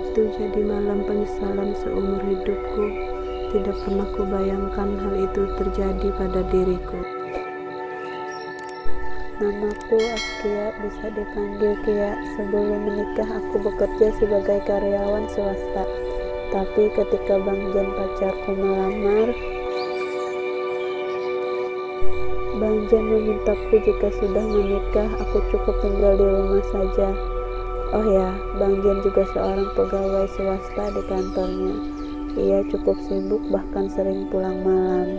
itu jadi malam penyesalan seumur hidupku. Tidak pernah kubayangkan hal itu terjadi pada diriku. Namaku Askia, bisa dipanggil Kia. Sebelum menikah aku bekerja sebagai karyawan swasta. Tapi ketika Bang Jen pacarku melamar, Bang Jen memintaku jika sudah menikah aku cukup tinggal di rumah saja. Oh ya, Bang Jen juga seorang pegawai swasta di kantornya. Ia cukup sibuk, bahkan sering pulang malam.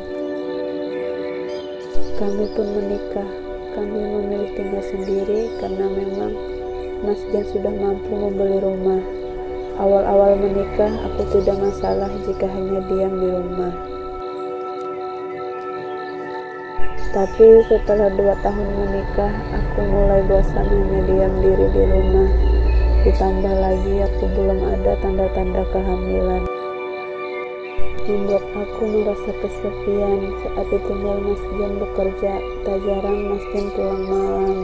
Kami pun menikah. Kami memilih tinggal sendiri karena memang Mas Jen sudah mampu membeli rumah. Awal-awal menikah aku tidak masalah jika hanya diam di rumah. Tapi setelah 2 tahun menikah, aku mulai bosan hanya diam diri di rumah. Ditambah lagi aku belum ada tanda-tanda kehamilan. Membuat aku merasa kesepian. Saat ditinggal Mas Jen bekerja, tak jarang Mas Jen pulang malam.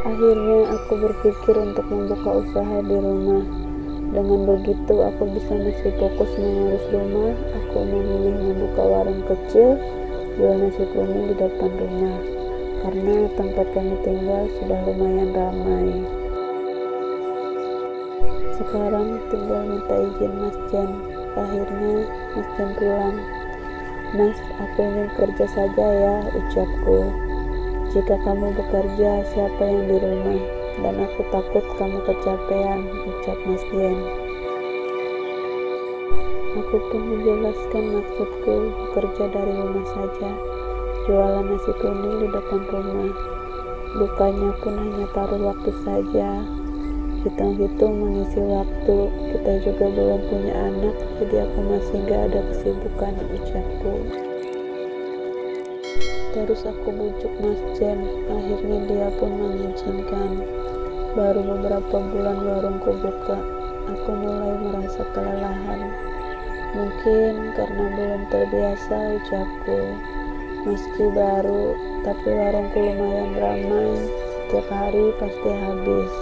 Akhirnya aku berpikir untuk membuka usaha di rumah. Dengan begitu aku bisa masih fokus mengurus rumah. Aku memilih membuka warung kecil, jual nasi kuning di depan rumah, karena tempat kami tinggal sudah lumayan ramai. Sekarang tinggal minta izin Mas Jen. Akhirnya Mas Jen pulang. Mas, aku ingin kerja saja ya, ucapku. Jika kamu bekerja, siapa yang di rumah? Dan aku takut kamu kecapean, ucap Mas Jen. Aku pun menjelaskan maksudku bekerja dari rumah saja, jualan nasi kuning di depan rumah. Bukanya pun hanya paruh waktu saja. Hitung-hitung mengisi waktu, kita juga belum punya anak, jadi aku masih gak ada kesibukan, ucapku. Terus aku bujuk Mas Jen, akhirnya dia pun mengizinkan. Baru beberapa bulan warungku buka, aku mulai merasa kelelahan. Mungkin karena belum terbiasa, ucapku. Meski baru, tapi warungku lumayan ramai, setiap hari pasti habis.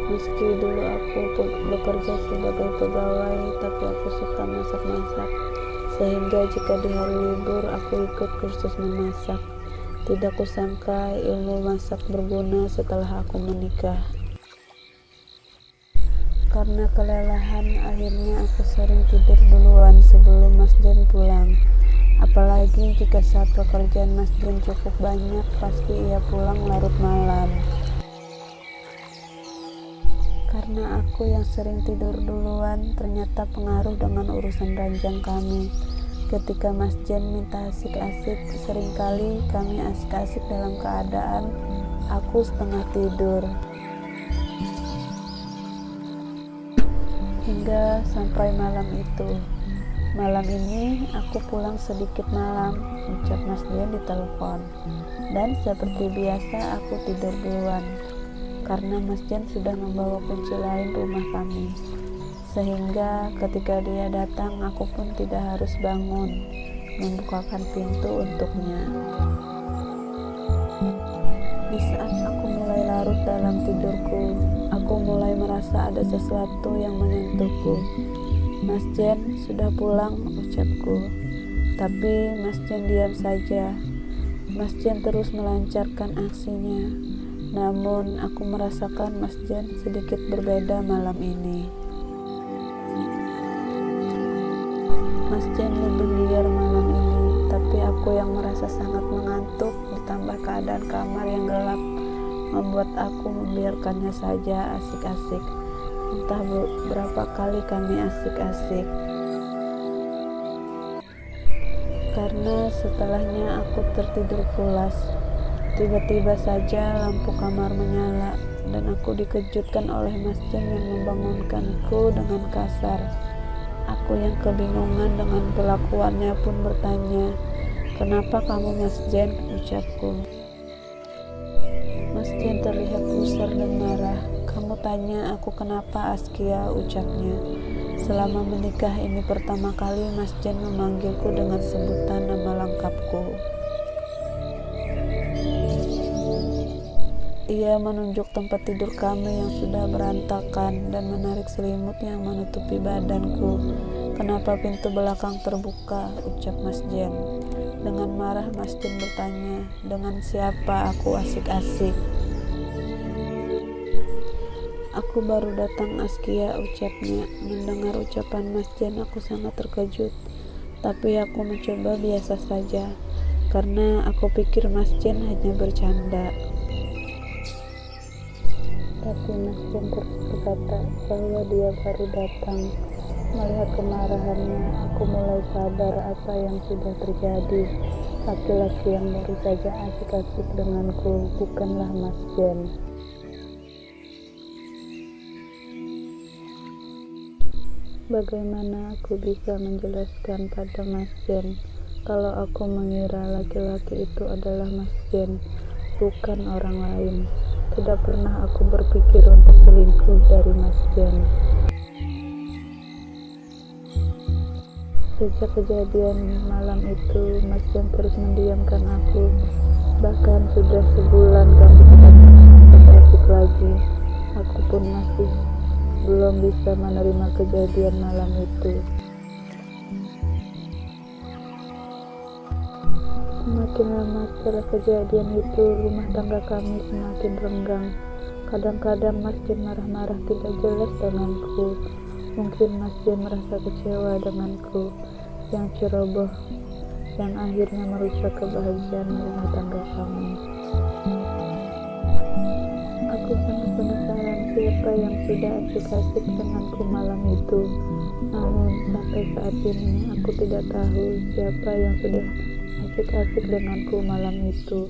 Meski dulu aku bekerja sebagai pegawai, tapi aku suka masak-masak. Sehingga jika di hari libur aku ikut kursus memasak. Tidak kusangka ilmu masak berguna setelah aku menikah. Karena kelelahan, akhirnya aku sering tidur duluan sebelum Mas Jen pulang. Apalagi jika saat pekerjaan Mas Jen cukup banyak, pasti ia pulang larut malam. Karena aku yang sering tidur duluan, ternyata pengaruh dengan urusan ranjang kami. Ketika Mas Jen minta asik-asik, seringkali kami asik-asik dalam keadaan aku setengah tidur. Hingga sampai malam itu. Malam ini aku pulang sedikit malam, ucap Mas Jen di telepon. Dan seperti biasa aku tidur duluan. Karena Mas Jen sudah membawa kunci lain rumah kami, sehingga ketika dia datang aku pun tidak harus bangun membukakan pintu untuknya. Di saat aku mulai larut dalam tidurku, aku mulai merasa ada sesuatu yang menyentuhku. Mas Jen sudah pulang, ucapku. Tapi Mas Jen diam saja. Mas Jen terus melancarkan aksinya. Namun aku merasakan Mas Jen sedikit berbeda malam ini. Mas Jen lebih liar malam ini, tapi aku yang merasa sangat mengantuk ditambah keadaan kamar yang gelap membuat aku membiarkannya saja asik-asik. Entah berapa kali kami asik-asik. Karena setelahnya aku tertidur pulas. Tiba-tiba saja lampu kamar menyala dan aku dikejutkan oleh Mas Jen yang membangunkanku dengan kasar. Aku yang kebingungan dengan kelakuannya pun bertanya, "Kenapa kamu Mas Jen?" ucapku. Mas Jen terlihat gusar dan marah. "Kamu tanya aku kenapa, Askia?" ucapnya. Selama menikah ini pertama kali Mas Jen memanggilku dengan sebutan nama lengkapku. Ia menunjuk tempat tidur kami yang sudah berantakan dan menarik selimut yang menutupi badanku. "Kenapa pintu belakang terbuka?" ucap Mas Jen. Dengan marah Mas Jen bertanya, "Dengan siapa aku asik-asik?" "Aku baru datang Askia," ucapnya. Mendengar ucapan Mas Jen aku sangat terkejut. Tapi aku mencoba biasa saja, karena aku pikir Mas Jen hanya bercanda. Tapi Mas Jen terus berkata bahwa dia baru datang. Melihat kemarahannya, aku mulai sadar apa yang sudah terjadi. Laki-laki yang baru saja asik-asik denganku bukanlah Mas Jen. Bagaimana aku bisa menjelaskan pada Mas Jen kalau aku mengira laki-laki itu adalah Mas Jen, bukan orang lain? Tidak pernah aku berpikir untuk selingkuh dari Mas Jen. Sejak kejadian malam itu, Mas Jen terus mendiamkan aku. Bahkan sudah sebulan kami tidak asik lagi. Aku pun masih belum bisa menerima kejadian malam itu. Semakin lama setelah kejadian itu, rumah tangga kami semakin renggang. Kadang-kadang Mas Jen marah-marah tidak jelas denganku. Mungkin Mas Jen merasa kecewa denganku yang ceroboh, yang akhirnya merusak kebahagiaan rumah tangga kami. Aku sangat penasaran siapa yang sudah asik-asik denganku malam itu. Namun sampai saat ini aku tidak tahu siapa yang sudah asik-asik denganku malam itu.